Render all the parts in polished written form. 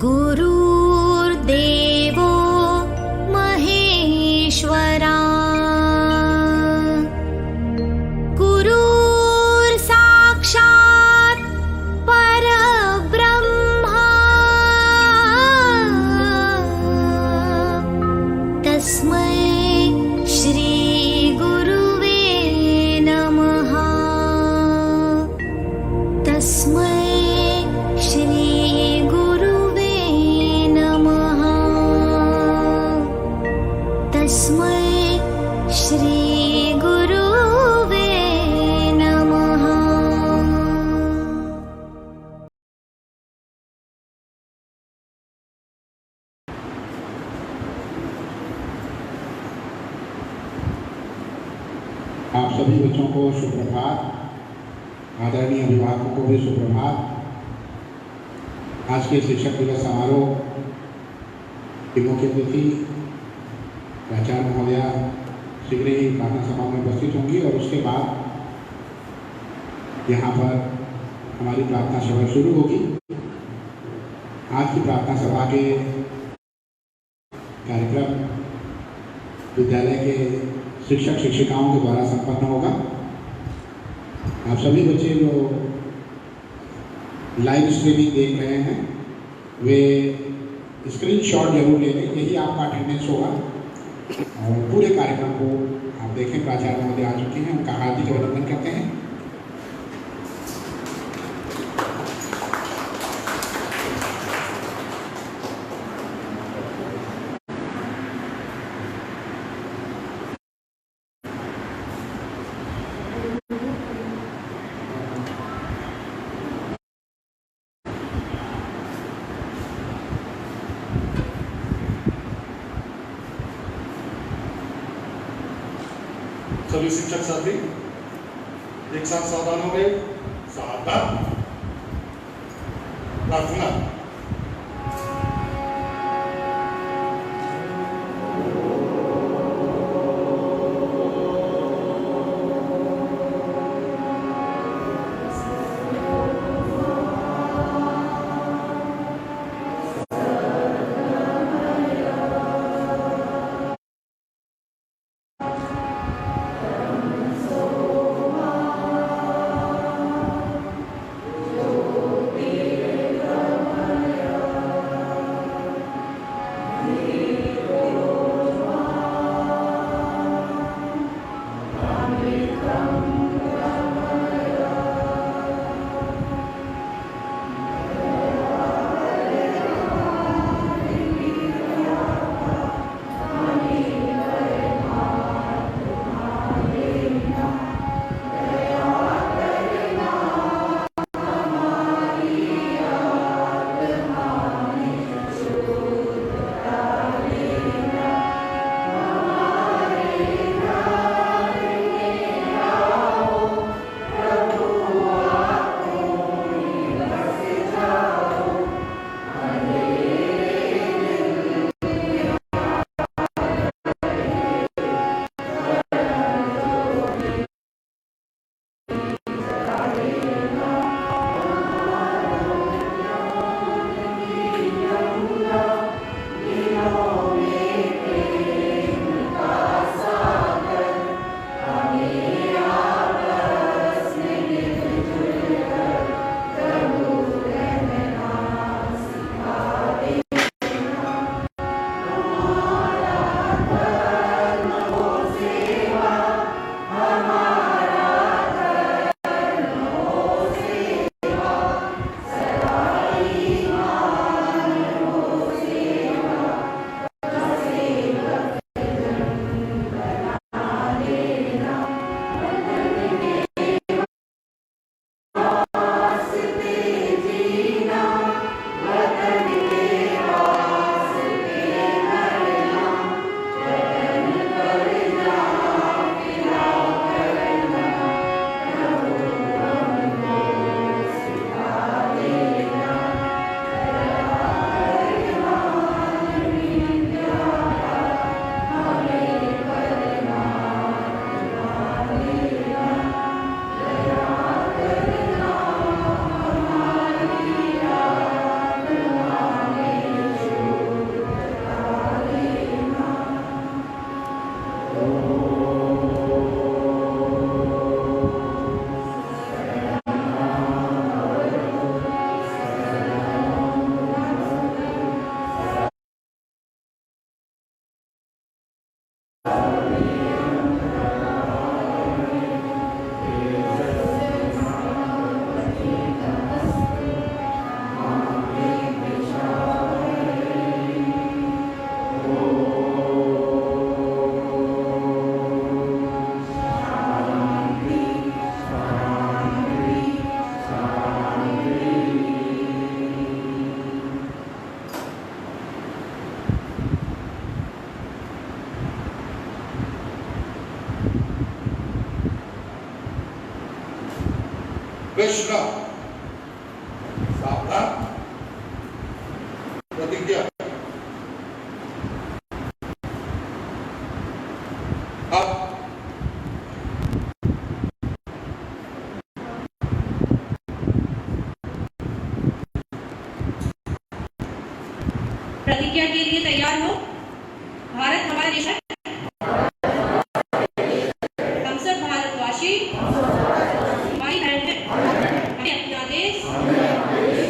गुरुर्देवो महेश्वरा गुरुर्साक्षात् परब्रह्मा तस्मै श्री गुरुवे नमः। तस्मै श्री गुरुवे नमः। तस्मै श्री गुरुवे नमः। आप सभी बच्चों को सुप्रभात, आदरणीय अभिभावकों को भी सुप्रभात। आज के शिक्षक दिवस समारोह की मुख्य अतिथि प्राचार्य महोदया शीघ्र ही प्रार्थना सभा में उपस्थित होंगी और उसके बाद यहाँ पर हमारी प्रार्थना सभा शुरू होगी। आज की प्रार्थना सभा के कार्यक्रम विद्यालय के शिक्षक शिक्षिकाओं के द्वारा संपन्न होगा। आप सभी बच्चे जो लाइव स्ट्रीमिंग देख रहे हैं वे स्क्रीनशॉट जरूर ले लें, यही आपका अटेंडेंस होगा और पूरे कार्यक्रम को आप देखें। प्राचार्य महोदय आ चुके हैं, उनका हार्दिक अभिनंदन करते हैं। सभी शिक्षक साथी एक साथ सावधान हो गए। सावधान प्रार्थना। विश्राम। सावधान। प्रतिज्ञा। अब प्रतिज्ञा के लिए तैयार हो। भारत हमारा देश है। हम सब भारतवासी हमारी बहन है। हमें अपना देश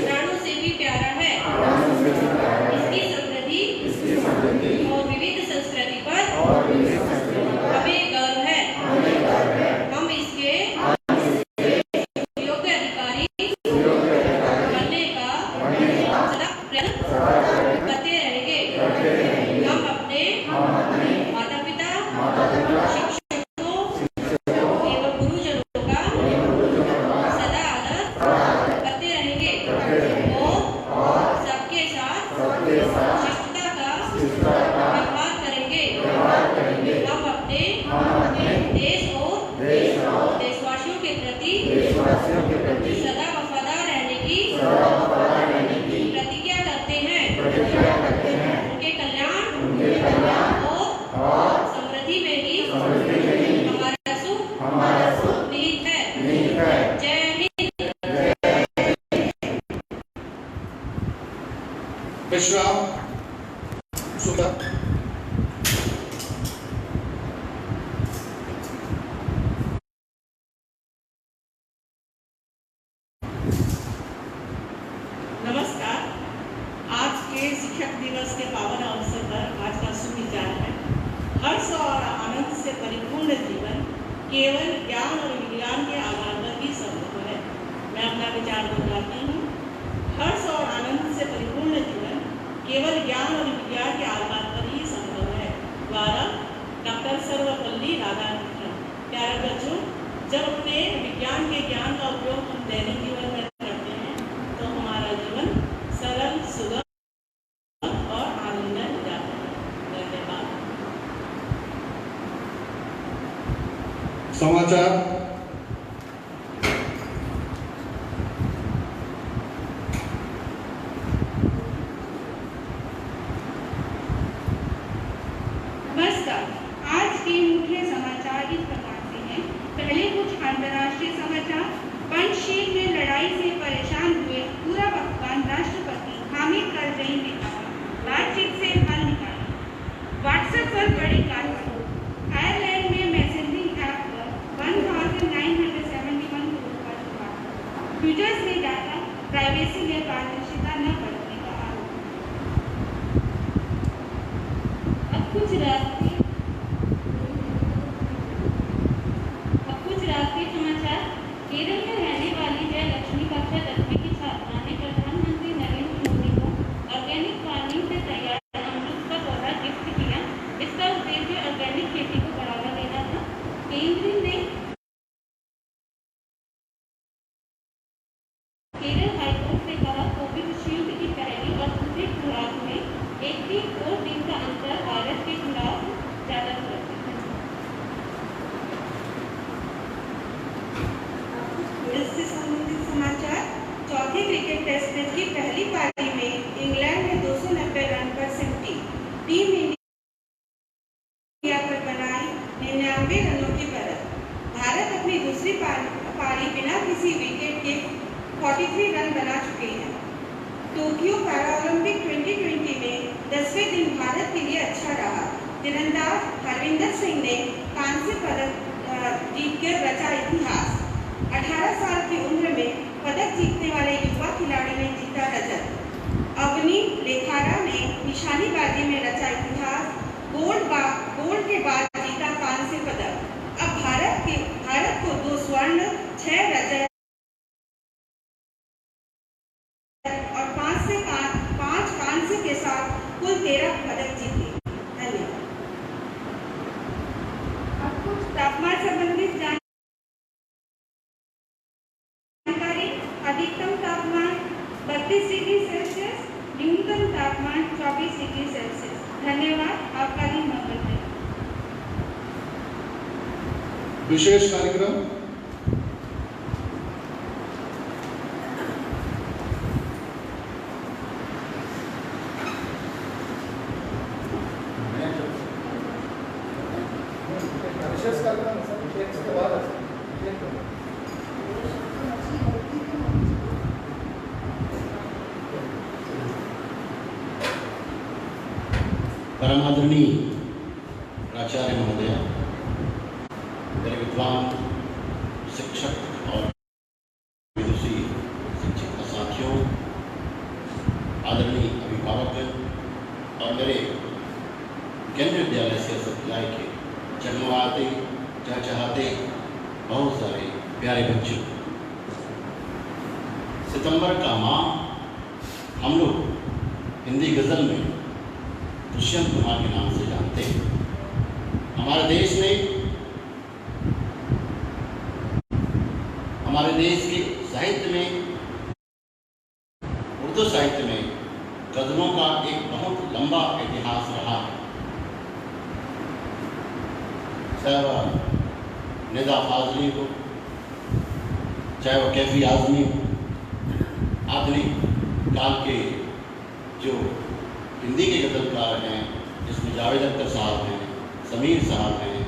प्राणों से भी प्यारा है। इसकी समृद्धि और विविध संस्कृति पर हमें गर्व है। हम इसके योग्य अधिकारी बनने का सदा प्रयत्न करते रहेंगे। हम अपने माता पिता, शिक्षकों एवं गुरुजनों का सदा आदर करते रहेंगे और सबके साथ शिष्टता का व्यवहार करेंगे। हम अपने देश और देशवासियों के प्रति सदा वफादार रहने की प्रतिज्ञा करते हैं। उनके कल्याण और समृद्धि में ही हमारा सुख निहित है। जय हिंद। विश्राम। सुधा। नमस्कार। आज के शिक्षक दिवस के पावन अवसर पर आज का सुविचार है, हर्ष और आनंद से परिपूर्ण जीवन केवल ज्ञान और विज्ञान के आधार पर ही संभव है। मैं अपना विचार दोहराती हूँ। हर्ष और आनंद से परिपूर्ण जीवन केवल ज्ञान और विज्ञान के आधार पर ही संभव है। द्वारा डॉक्टर सर्वपल्ली राधाकृष्णन। प्यारे बच्चों, जब अपने विज्ञान के ज्ञान का उपयोग हम दैनिक जीवन में करते हैं तो हमारा जीवन सरल, सुगम और आनंदमय हो जाता है। धन्यवाद। समाचार। नमस्कार। आज के मुख्य समाचार इस प्रकार से हैं। पहले कुछ अंतर्राष्ट्रीय समाचार। पंचशील में लड़ाई से परेशान हुए पूरा अफगान राष्ट्रपति हामिद करजई ने कहा बातचीत से हल निकालें। व्हाट्सएप पर बड़ी कार्रवाई। आयरलैंड में मैसेजिंग ऐप पर 1971 करोड़ का जुर्माना। यूजर्स ने डाटा प्राइवेसी में पारदर्शिता न बरतने का आरोप। अब कुछ राष्ट्रीय समाचार। केरल में रहने वाली जयलक्ष्मी कक्षा 10वीं की छात्रा ने प्रधानमंत्री नरेंद्र मोदी को ऑर्गेनिक फार्मिंग से तैयार अमरूद का पौधा गिफ्ट किया। इसका उद्देश्य ऑर्गेनिक खेती को बढ़ावा देना था। केंद्र ने केरल हाईकोर्ट से कहा कोविशील्ड की पहली और दूसरी खुराक में 1 दिन और दिन का अंतर वायरस के खिलाफ ज्यादा सुरक्षित है। इससे संबंधित समाचार। चौथे क्रिकेट टेस्ट मैच की पहली पारी में इंग्लैंड ने 290 रन पर सिमटी। टीम इंडिया पर बनाई 99 रनों की बढ़त। भारत अपनी दूसरी पारी बिना किसी विकेट के 43 रन बना चुके हैं। टोक्यो पैरालंपिक 2020 में 10वें दिन भारत के लिए अच्छा रहा। तीरंदाज हरविंदर सिंह ने कांस्य पदक जीतकर रचा इतिहास। 18 साल की उम्र में पदक जीतने वाले युवा खिलाड़ी ने जीता रजत। अवनी लेखारा ने निशानेबाजी में रचा इतिहास। गोल्ड के बाद जीता कांस्य पदक। अब भारत को 2 स्वर्ण, 6 रजत और 5 कांस्य के साथ कुल 13 पदक जीते। धन्यवाद। अब कुछ तापमान संबंधित जानकारी। अधिकतम तापमान 32 डिग्री सेल्सियस, न्यूनतम तापमान 24 डिग्री सेल्सियस। धन्यवाद। आपका दिन मंगल है। विशेष कार्यक्रम परमादरणीय प्राचार्य महोदय, मेरे विद्वान शिक्षक और विदुषी शिक्षक साथियों, आदरणीय अभिभावक और मेरे केंद्रीय विद्यालय से सप्लाई के जन्मवाते चहचहाते बहुत सारे प्यारे बच्चों, सितंबर का माह हम लोग हिंदी गज़ल में दुष्यंत कुमार के नाम से जानते हैं। हमारे देश के साहित्य में, उर्दू साहित्य में गज़लों का एक बहुत लंबा इतिहास रहा है। चाहे वह निदा फाजली हो, चाहे वह कैफी आज़मी हो, आधुनिक काल के जो हिंदी के गज़लकार हैं, जिसमें जावेद अख्तर साहब हैं, समीर साहब हैं,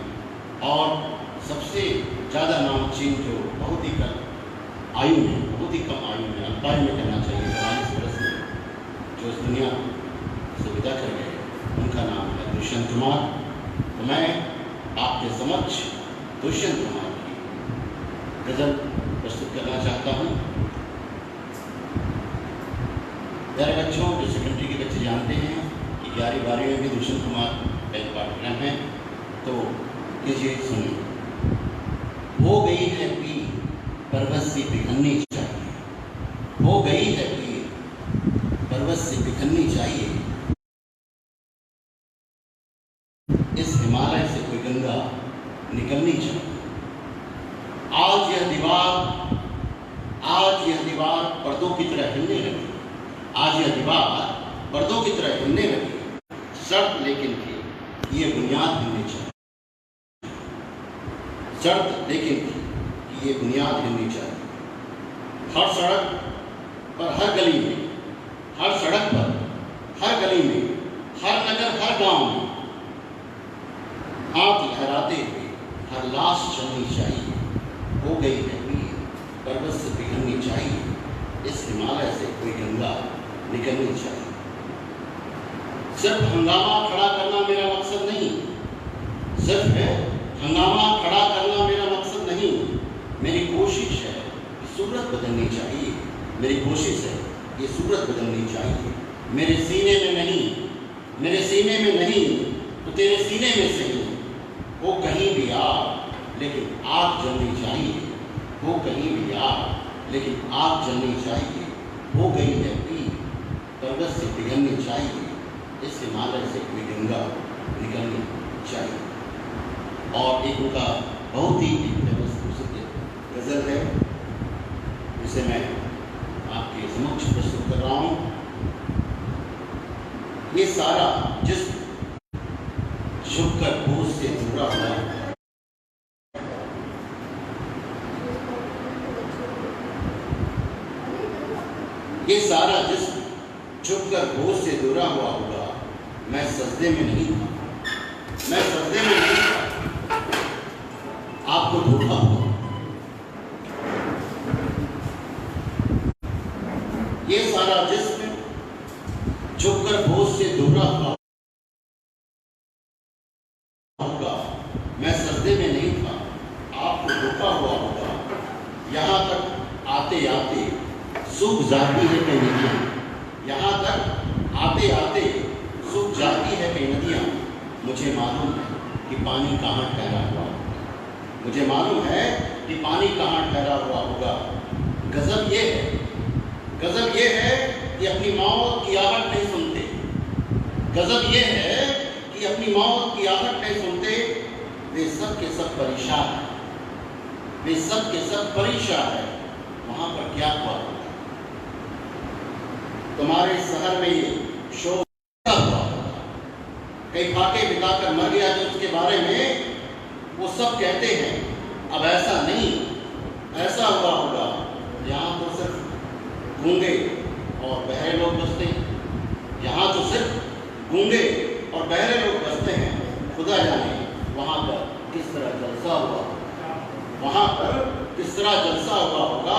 और सबसे ज़्यादा नामचीन जो बहुत ही कम आयु में अल्पायु में कहना चाहिए, 44 वर्ष में जो इस दुनिया से विदा कर गए, उनका नाम है दुष्यंत कुमार। तो मैं आपके समक्ष दुष्यंत कुमार की गज़ल प्रस्तुत करना चाहता हूँ। प्यारे बच्चों, जो सेकेंडरी के बच्चे जानते हैं कि 11वीं 12वीं में भी दुष्यंत कुमार का एक पाठ्यक्रम है, तो लीजिए सुनिए। हो गई है पी पर्वत से पिघलनी चाहिए, हो गई है पी पर्वत से पिघलनी चाहिए, इस हिमालय से कोई गंगा निकलनी चाहिए। आज यह दीवार पर्दों की तरह हिलने लगी, आज यह दीवार पर्दों की तरह हिलने लगी, शर्त लेकिन थी ये बुनियाद हिलनी चाहिए, शर्त लेकिन थी कि ये बुनियाद हिलनी चाहिए। हर सड़क पर, हर गली में, हर सड़क पर, हर गली में, हर नगर, हर गांव में हाथ लहराते हुए हर लाश चलनी चाहिए। हो गई है पीर पर्वत से पिघलनी चाहिए, इस हिमालय से कोई गंगा निकलनी चाहिए। सिर्फ हंगामा खड़ा करना मेरा मकसद नहीं, सिर्फ हंगामा खड़ा करना मेरा मकसद नहीं, मेरी कोशिश है कि सूरत बदलनी चाहिए, मेरी कोशिश है ये सूरत बदलनी चाहिए। मेरे सीने में नहीं, मेरे सीने में नहीं तो तेरे सीने में सही, वो कहीं भी आग लेकिन आग जलनी चाहिए, वो कहीं भी आग लेकिन आग जलनी चाहिए। हो गई है पीर पर्वत से पिघलनी चाहिए, इस हिमालय से कोई गंगा निकलनी चाहिए। और एक उनका बहुत ही प्रसिद्ध गज़ल है, जिसे मैं आपके समक्ष प्रस्तुत कर रहा हूँ। ये सारा जिस्म झुककर बोझ से जुड़ा हुआ है, ये सारा जिस्म झुककर बोझ से जुड़ा हुआ होगा। मैं सजदे में नहीं था, मैं सजदे में नहीं था, आपको धोखा हुआ। ये सारा जिस्म झुककर बोझ से जुड़ा हुआ होगा, मैं सजदे में नहीं था, आपको धोखा हुआ होगा। यहाँ तक आते आते सूख जाती है कई नदियाँ, यहाँ तक आते आते सूख जाती है कई नदियाँ। मुझे मालूम है कि पानी कहाँ ठहरा हुआ होगा, मुझे मालूम है कि पानी कहाँ ठहरा हुआ होगा। गज़ल ये है, गज़ल ये है कि अपनी मौत की आहट नहीं सुनते, गज़ल ये है कि अपनी मौत की आहट नहीं सुनते। वे सब के सब परेशान हैं, वे सब के सब परेशान हैं, वहाँ पर क्या हुआ होगा। तुम्हारे शहर में ये शोर हुआ, कई फाके बिताकर मर गया जो उसके बारे में वो सब कहते हैं। अब ऐसा नहीं, ऐसा हुआ होगा यहाँ तो सिर्फ गूंगे और बहरे लोग बसते हैं, यहाँ तो सिर्फ गूंगे और बहरे लोग बसते हैं। खुदा जाने वहाँ पर किस तरह जलसा हुआ, वहाँ पर किस तरह जलसा हुआ होगा।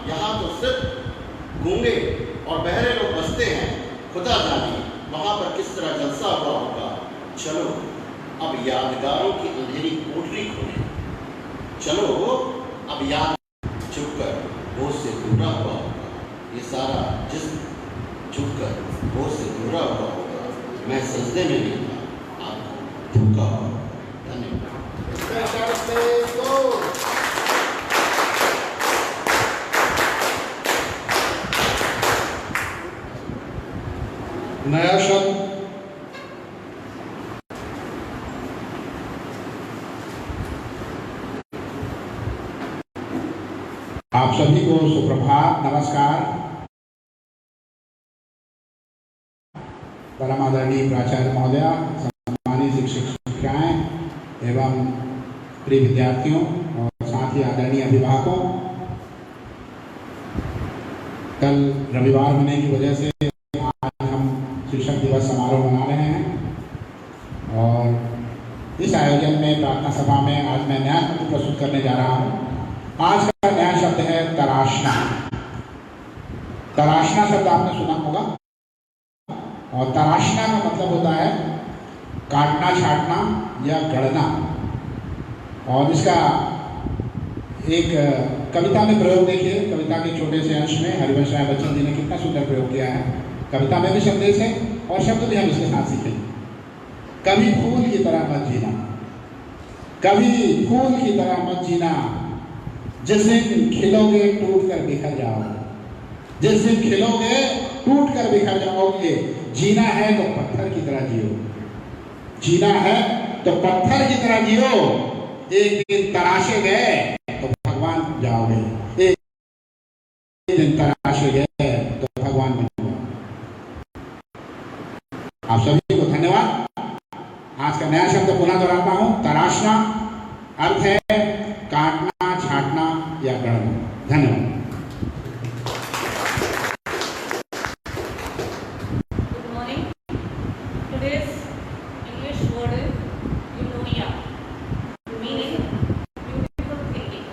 यहाँ तो सिर्फ गूंगे और बहरे लोग बसते हैं, खुदा जाने वहाँ पर किस तरह जलसा हुआ होगा। चलो अब यादगारों की अंधेरी कोठरी खोलें। चलो अब याद झुककर बोझ से दूरा हुआ होगा, ये सारा जिस्म झुककर बोझ से दूरा हुआ होगा। मैं सजदे में नहीं था, आपको झुका हुआ। धन्यवाद। नया शब्द आप सभी को सुप्रभात, नमस्कार। परम आदरणीय प्राचार्य महोदया, सम्मानित शिक्षक शिक्षिकाएं एवं प्रिय विद्यार्थियों और साथ ही आदरणीय अभिभावकों, कल रविवार होने की वजह से आज हम शिक्षक दिवस समारोह मना रहे हैं और इस आयोजन में प्रार्थना सभा में आज मैं नया शब्द प्रस्तुत करने जा रहा हूँ। आज का नया शब्द है तराशना। तराशना शब्द आपने सुना होगा और तराशना का मतलब होता है काटना, छाटना या गढ़ना। और इसका एक कविता में प्रयोग देखिए, कविता के छोटे से अंश में हरिवंश राय बच्चन जी ने कितना सुंदर प्रयोग किया है। कविता में भी संदेश है और शब्द भी हम इसके साथ सीखेंगे। कभी फूल की तरह मत जीना, कभी फूल की तरह मत जीना, जिस दिन खिलोगे टूट कर बिखर जाओगे, जिस दिन खिलोगे टूट कर बिखर जाओगे। जीना है तो पत्थर की तरह जियो, जीना है तो पत्थर की तरह जियो। एक दिन तराशे गए तो भगवान जाओगे, एक दिन तराशे गए तो भगवान बन जाओगे। आप सभी को धन्यवाद। आज का नया शब्द पुनः दोहराता हूं, तराशना। अर्थ है काटना, छाटना या गढ़ना। धन्यवाद। Good morning. Today's English word is eunoia, meaning beautiful thinking.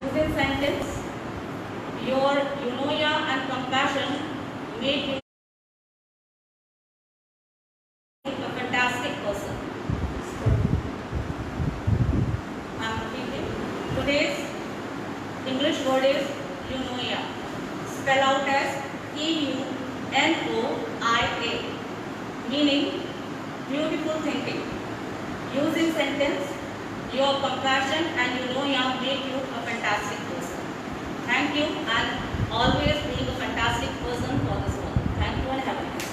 Using sentence, your eunoia and compassion make you a fantastic person. I'm repeating. Today's English word is eunoia, spell out as E-U-N-O-I-A, meaning beautiful thinking. Using sentence, your compassion and eunoia make you a fantastic person. Thank you, and always being a fantastic person for this world. Thank you and have a nice day.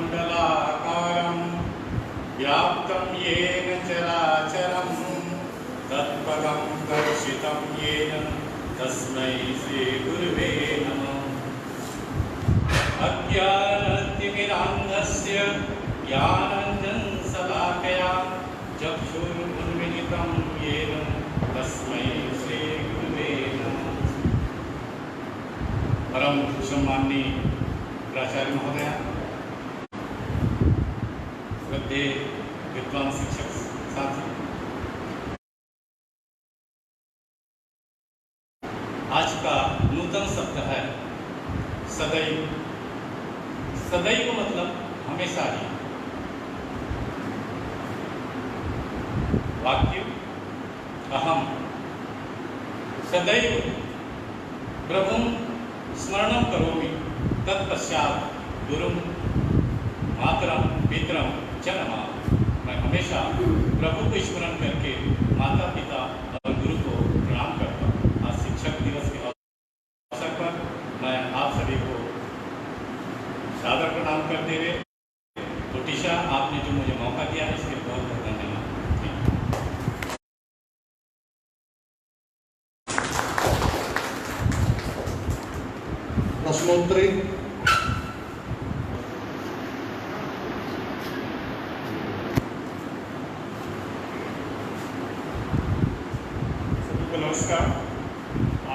अखण्डमण्डलाकारं व्याप्तं येन चराचरं तत्पदं दर्शितं येन तस्मै श्रीगुरुवे नमः। अज्ञानतिमिरान्धस्य ज्ञानाञ्जनशलाकया चक्षुरुन्मिलितं येन तस्मै श्रीगुरुवे नमः। परम सम्माननीय प्राचार्य महोदया, श्रद्धेय विद्वान शिक्षक साथी, आज का नूतन शब्द है सदैव। सदैव मतलब हमेशा ही। वाक्य अहम सदैव प्रभुं स्मरणं करोमि, तत्पश्चात गुरुं मातरं पितरं च नमामि। मैं हमेशा प्रभु को स्मरण करके माता पिता और गुरु को प्रणाम करता हूँ। आज शिक्षक दिवस के अवसर पर मैं आप सभी को सादर प्रणाम करते हुए तो टीशा आपने जो मुझे मौका दिया है इसके बहुत बहुत धन्यवाद। प्रश्नोत्तरी। नमस्कार।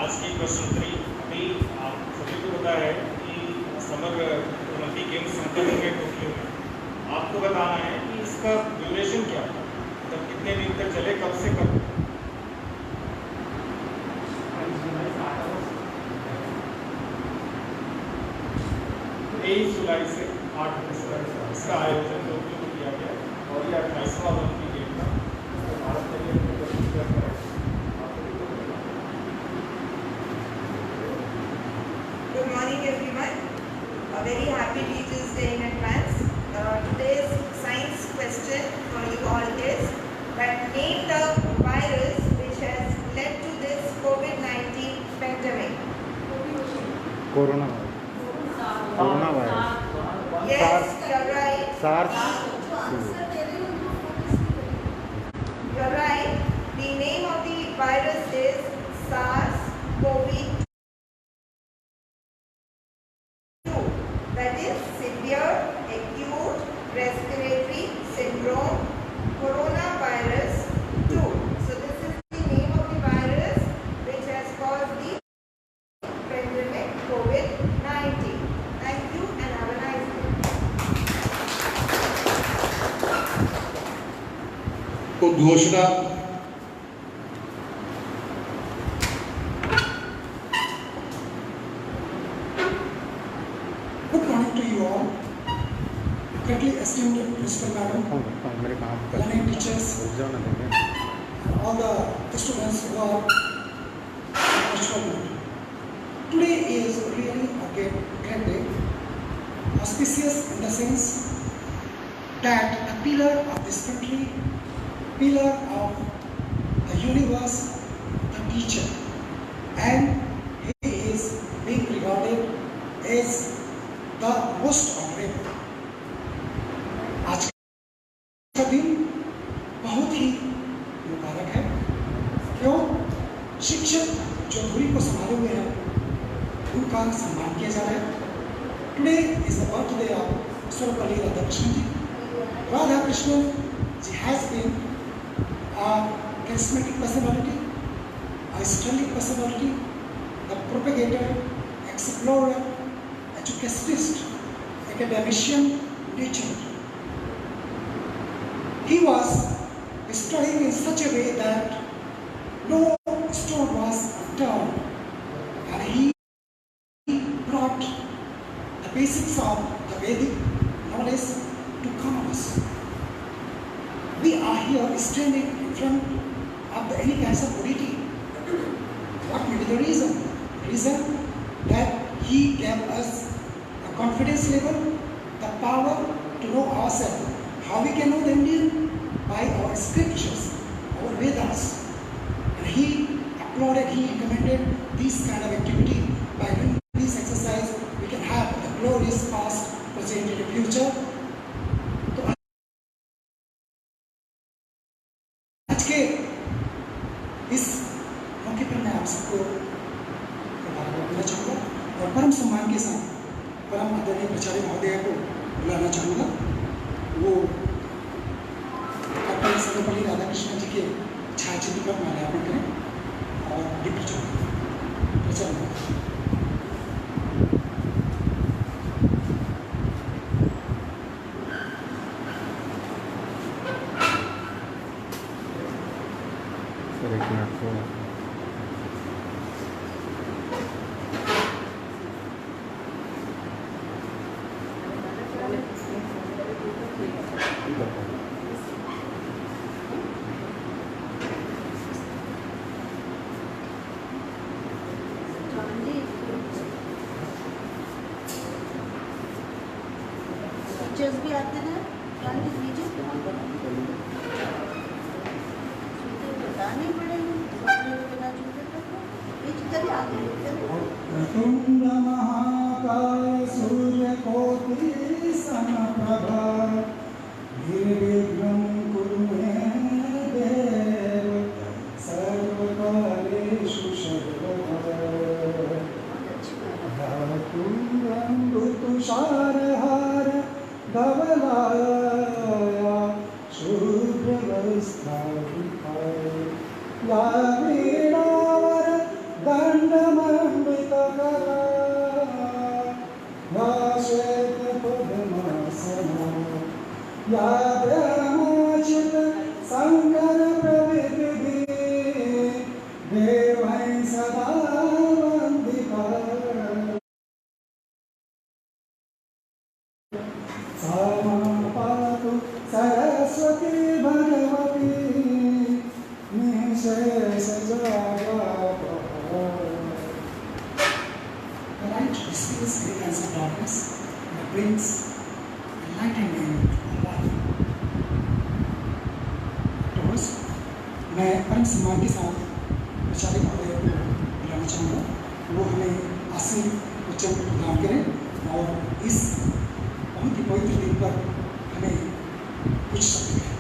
आज की प्रश्नोत्तरी अभी आप सभी को पता है कि समग्र ओलंपिक गेम्स संपन्न हुए टोक्यो में। आपको बताना है कि इसका ड्यूरेशन क्या था, मतलब कितने दिन तक चले, कब से कब। 23 जुलाई से 8 अगस्त तक इसका आयोजन टोक्यो में किया गया और ये 28वां ओलंपिक गेम था। तो भारत के लिए Good morning everyone. A very happy Teachers' Day in advance. Today's science question for you all is that name the virus which has led to this COVID-19 pandemic. Corona virus. Yes, you're right. SARS। You're right. The name of the virus is SARS-CoV-2. That is severe acute respiratory syndrome coronavirus 2. So this is the name of the virus which has caused the pandemic COVID-19. Thank you and have a nice day. उद्घोषणा। Good morning to you all. Greatly esteemed Principal Madam, मेरे काम learning teachers, all the students who are virtual mode. Today is really a great day, auspicious in the sense that the pillar of this country, pillar of the universe, the teacher, and he is being regarded as the most honorable. आज का दिन बहुत ही मुबारक है। क्यों? शिक्षक जो धुरी को संभाले हुए हैं उनका सम्मान किया जा रहा है। Today is the birthday of Sarvepalli Radhakrishnan ji. Radhakrishnan ji has been a charismatic personality, a sterling personality, the propagator, explorer, educationist, academician, nature. He was studying in such a way that no stone was unturned, and he brought the basics of the Vedic knowledge to commerce. We are here standing in front of the any kinds of oddity. What may be the reason? Reason that he gave us a confidence level, the power to know ourselves. How we can know the Indian? By our scriptures, our Vedas. And he applauded, he recommended this kind of activity. By doing this exercise, we can have a glorious past, present, and future. आज के इस मौके पर मैं आप सबको मुबारकबाद देना चाहूँगा और परम सम्मान के साथ परम आदरणीय प्राचार्य महोदय को बुलाना चाहूँगा। वो डॉक्टर सर्वपल्ली राधाकृष्णन जी के छायाचित्र पर माल्यार्पण करें और गिफ्ट चढ़ाएं। प्राचार्य टीचर्स भी आते हैं, गांधी दीजिए बताने पड़ेंगे बना चुके आगे। महाकाय सूर्य कोटि समप्रभा निर्विघ्नं कुरु मे देव सर्वकार्येषु सर्वदा। धातुं तुषारहार धवलाया शुभ्रवस्त्रावृताय या वीणावर दण्डमण्डितकरा सदा वंदिता सामा पातु सरस्वती भगवती निशेष जगत। The light dispels the ignorance of darkness and brings enlightenment to our life. Doctors, मैं परम सम्मान के साथ आचार्य महोदय को बुलाना चाहूँगा, वो हमें आसन उच्चन प्रदान करें और इस बहुत ही पवित्र दिन पर हमें कुछ शब्द कहें।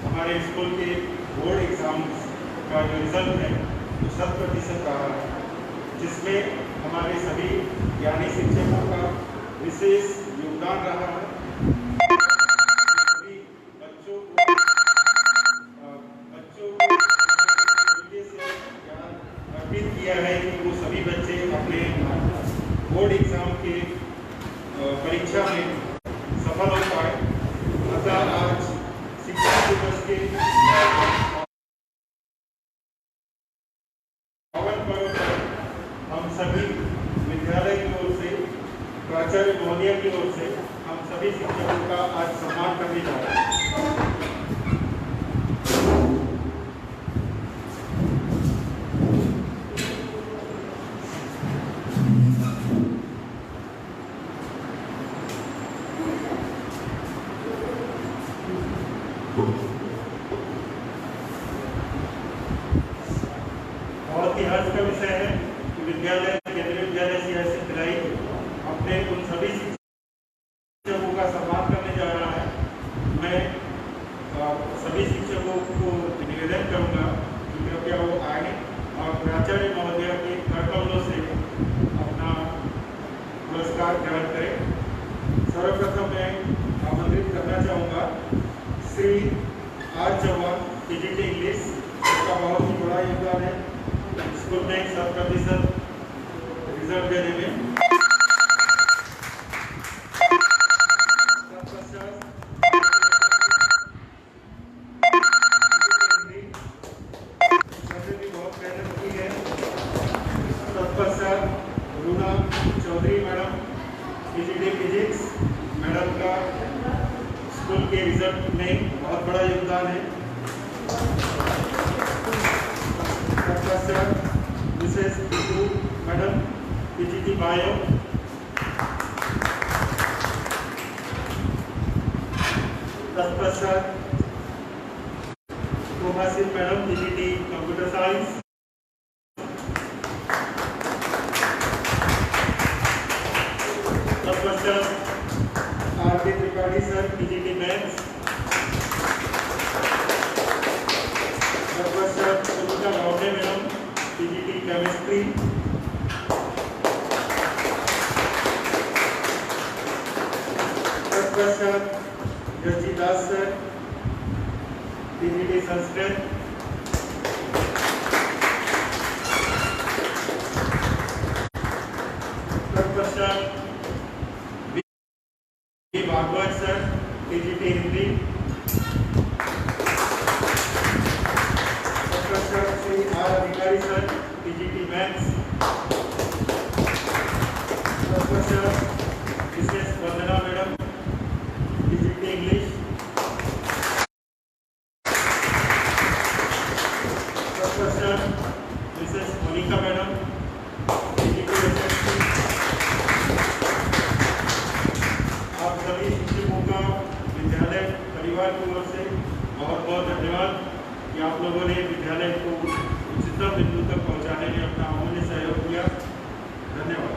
हमारे स्कूल के बोर्ड एग्जाम्स का जो रिजल्ट है वो 100% रहा है, जिसमें हमारे सभी ज्ञानी शिक्षकों का विशेष योगदान रहा है। सभी बच्चों को तरीके से ज्ञान अर्पित किया है कि वो सभी बच्चे अपने बोर्ड एग्जाम के परीक्षा में सफल हो पाए। अतः आज शिक्षक दिवस के पावन पर्व पर हम सभी विद्यालय की ओर से, प्राचार्य महोदय की ओर से हम सभी शिक्षकों का आज सम्मान करने जा रहे हैं। बहुत ही हर्ष का विषय है कि विद्यालय, केंद्रीय विद्यालय सियासी भिलाई अपने उन सभी शिक्षकों का सम्मान करने जा रहा है। मैं सभी शिक्षकों को निवेदन करूंगा कि कृपया वो आए और प्राचार्य महोदय के करकमलों से अपना पुरस्कार ग्रहण करें। सर्वप्रथम मैं आमंत्रित करना चाहूँगा Shri R Chauhan, PGT English, इसका बहुत ही बड़ा योगदान है स्कूल में 100% रिजल्ट देने में। भी बहुत मेहनत की है। तत्पश्चात Runa Chaudhary madam, PGT physics, madam का स्कूल के रिजल्ट में बहुत बड़ा योगदान है। Mrs Titu madam, PGT bio. तत्पश्चात Shobhasin madam, PGT computer science. तत्पश्चात Aarti Tripathi sir, PGT maths. तत्पश्चात Sunita Gawade madam, PGT chemistry. तत्पश्चात यशजी दास सर, पीजीटी संस्कृत। तत्पश्चात भागवत सर, पीजीटी हिंदी। तत्पश्चात Shri R Adhikari sir, PGT maths. तत्पश्चात Mrs Vandana madam, PGT English. Sir, Mrs Monika madam, आप सभी शिक्षकों का विद्यालय परिवार की ओर से बहुत बहुत धन्यवाद कि आप लोगों ने विद्यालय को उच्चतम बिंदु तक पहुंचाने में अपना अमूल्य सहयोग किया। धन्यवाद।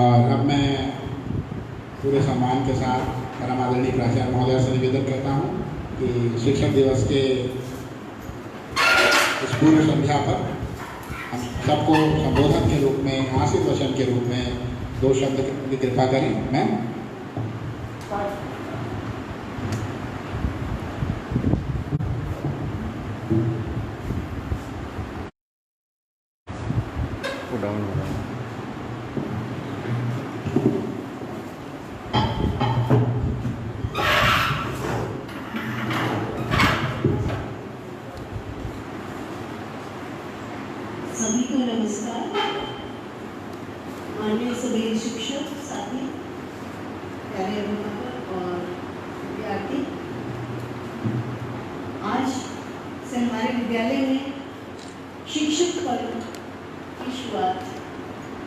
और अब मैं पूरे सम्मान के साथ परम आदरणीय प्राचार्य महोदय से निवेदन करता हूँ कि शिक्षक दिवस के इस पूर्व संध्या पर हम सबको संबोधन के रूप में, आशीर्वचन के रूप में 2 शब्द की कृपा करें। मैं डाउन हो रहा है। सभी को नमस्कार। माननीय सभी शिक्षक साथी, प्यारे अभिभावक और विद्यार्थी, आज से हमारे विद्यालय में शिक्षक पर्व की शुरुआत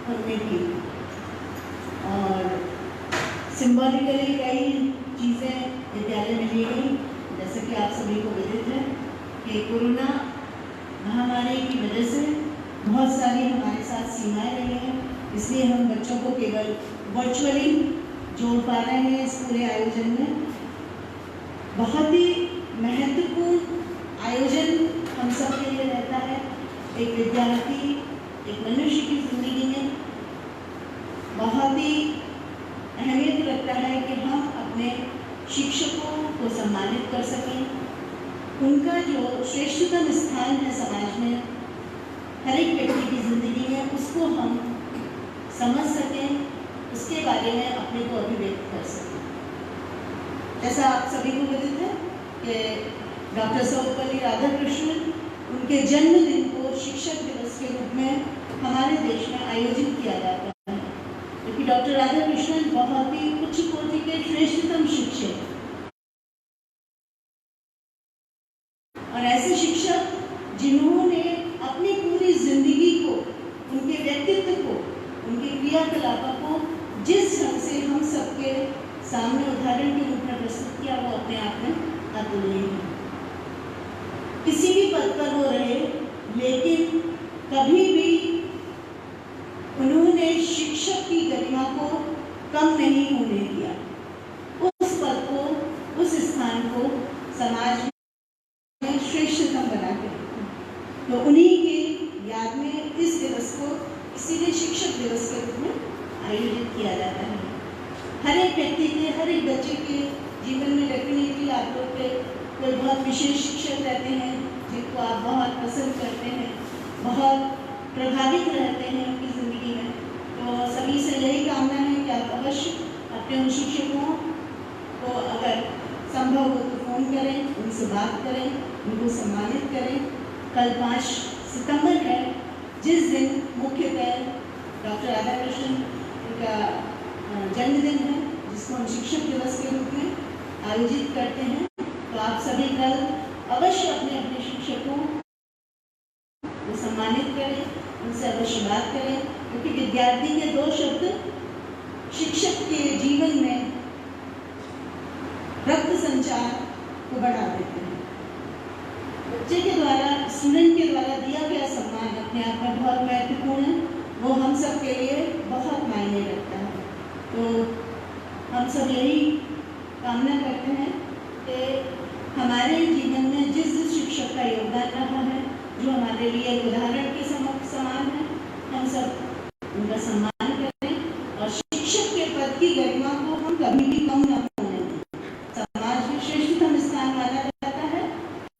हमने की और सिंबॉलिकली कई चीज़ें विद्यालय में ली गई। जैसे कि आप सभी को विदित है कि कोरोना महामारी की वजह से बहुत सारी हमारे साथ सीमाएं रही हैं, इसलिए हम बच्चों को केवल वर्चुअली जोड़ पा रहे हैं। इस पूरे आयोजन में बहुत ही महत्वपूर्ण आयोजन हम सब के लिए रहता है। एक विद्यार्थी, एक मनुष्य की जिंदगी में बहुत ही अहमियत रखता है कि हम अपने शिक्षकों को सम्मानित कर सकें। उनका जो श्रेष्ठतम स्थान है समाज में, हर एक व्यक्ति की ज़िंदगी में, उसको हम समझ सकें, उसके बारे में अपने को अभिव्यक्त कर सकें। जैसा आप सभी को विदित है कि डॉक्टर सर्वपल्ली राधाकृष्णन, उनके जन्मदिन को शिक्षक दिवस के रूप में हमारे देश में आयोजित किया जाता है, क्योंकि डॉक्टर राधाकृष्णन बहुत ही उच्च कोटि के श्रेष्ठतम शिक्षक और ऐसे शिक्षक जिन्होंने अपनी पूरी जिंदगी को, उनके व्यक्तित्व को, उनके क्रियाकलापों को जिस ढंग से हम सबके सामने उदाहरण के रूप में प्रस्तुत किया, वो अपने आप में अतुलनीय है। किसी भी पद पर वो रहे, लेकिन कभी भी उन्होंने शिक्षक की गरिमा को कम नहीं होने दिया। उस पद को, उस स्थान को समाज में श्रेष्ठतम बना के रखा। तो उन्हीं की याद में इस दिवस को इसीलिए शिक्षक दिवस के रूप में आयोजित किया जाता है। हर एक व्यक्ति के, हर एक बच्चे के जीवन में डेफिनेटली आप लोग पे कोई बहुत विशेष शिक्षक रहते हैं जिनको आप बहुत पसंद करते हैं, बहुत प्रभावित रहते हैं उनकी ज़िंदगी में। तो सभी से यही कामना है कि आप अवश्य अपने उन शिक्षकों को अगर संभव हो तो फ़ोन करें, उनसे बात करें, उनको सम्मानित करें। कल 5 सितंबर है, जिस दिन मुख्यतः डॉक्टर राधाकृष्णन उनका जन्मदिन है, जिसको हम शिक्षक दिवस के रूप में आयोजित करते हैं। तो आप सभी कल अवश्य अपने अपने शिक्षकों को सम्मानित करें, उनसे अवश्य बात करें, क्योंकि विद्यार्थी के 2 शब्द शिक्षक के जीवन में रक्त संचार को बढ़ा देते हैं। बच्चे के द्वारा, स्टूडेंट के द्वारा दिया गया सम्मान अपने आप में बहुत महत्वपूर्ण है, वो हम सब के लिए बहुत मायने रखता है। तो हम सब यही कामना करते हैं कि हमारे जीवन में जिस जिस शिक्षक का योगदान रहा है, जो हमारे लिए एक उदाहरण के समान है, हम सब उनका सम्मान करें और शिक्षक के पद की गरिमा को हम कभी भी कम न होने दें। समाज में श्रेष्ठतम स्थान माना जाता है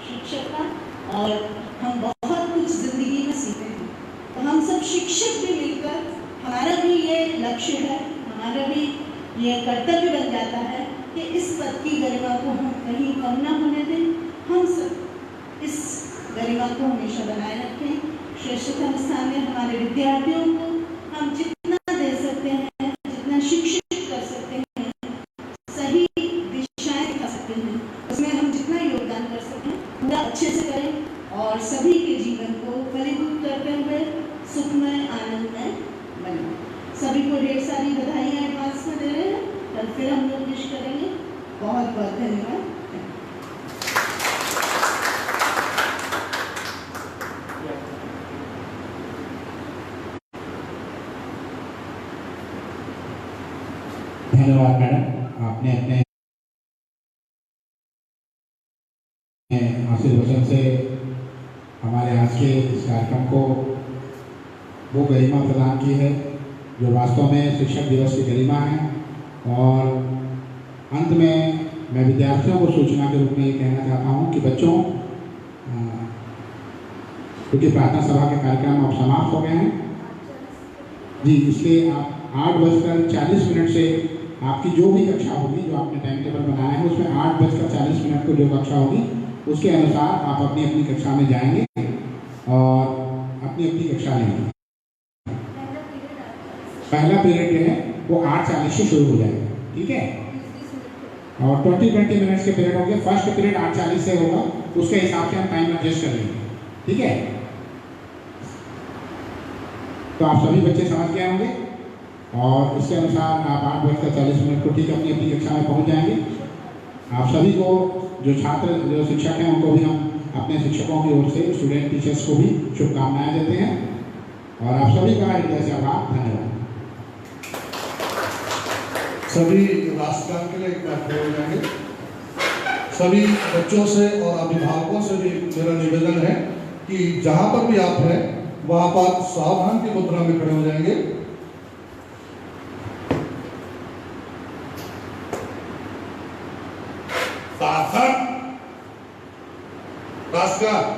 शिक्षक का, और हम बहुत कुछ जिंदगी में सीखते हैं। तो हम सब शिक्षक भी मिलकर, हमारा भी ये लक्ष्य है, हमारा भी ये कर्तव्य बन जाता है कि इस पद की गरिमा को हम कहीं कम ना होने दें। हम सब इस गरिमा को हमेशा बनाए रखें। श्रेष्ठतम स्थान में हमारे विद्यार्थियों को हम जितना दे सकते हैं, जितना शिक्षित कर सकते हैं, सही दिशाएं दिखा सकते हैं, उसमें हम जितना योगदान कर सकें पूरा अच्छे से करें और सभी के जीवन को फलीभूत करते हुए सुखमय आनंदमय बने। सभी को ढेर सारी बधाइयाँ एडवांस में दे रहे हैं। कल फिर हम लोग विश करेंगे। बहुत बहुत धन्यवाद। धन्यवाद मैडम, आपने अपने आशीर्वचन से हमारे आज के इस कार्यक्रम को वो गरिमा प्रदान की है जो वास्तव में शिक्षक दिवस की गरिमा है। और अंत में मैं विद्यार्थियों को सूचना के रूप में ये कहना चाहता हूँ कि बच्चों, क्योंकि प्रार्थना सभा के कार्यक्रम अब समाप्त हो गए हैं जी, इसलिए आप 8:40 से आपकी जो भी कक्षा होगी, जो आपने टाइम टेबल बनाया है उसमें 8:40 को जो कक्षा होगी उसके अनुसार आप अपनी अपनी कक्षा में जाएंगे और अपनी अपनी कक्षा लेंगे। पहला पीरियड जो है वो 8:40 से शुरू हो जाएगा, ठीक है। और 20-20 मिनट्स के पीरियड होंगे। फर्स्ट पीरियड 8:40 से होगा, उसके हिसाब से हम टाइम एडजस्ट कर लेंगे, ठीक है। तो आप सभी बच्चे समझ गए होंगे और इसके अनुसार आप 8:40 को ठीक अपनी अपनी कक्षा में पहुंच जाएंगे। आप सभी को, जो छात्र, जो शिक्षक हैं, उनको भी हम अपने शिक्षकों की ओर से, स्टूडेंट टीचर्स को भी शुभकामनाएं देते हैं और आप सभी का हृदय से आभार। धन्यवाद। सभी राष्ट्रगान के लिए एक बार खड़े हो जाएंगे। सभी बच्चों से और अभिभावकों से भी मेरा निवेदन है कि जहाँ पर भी आप हैं वहाँ पर सावधान की मुद्रा में खड़े हो जाएंगे। राष्ट्रगान।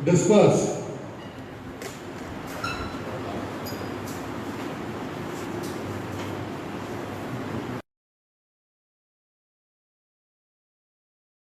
Disperse.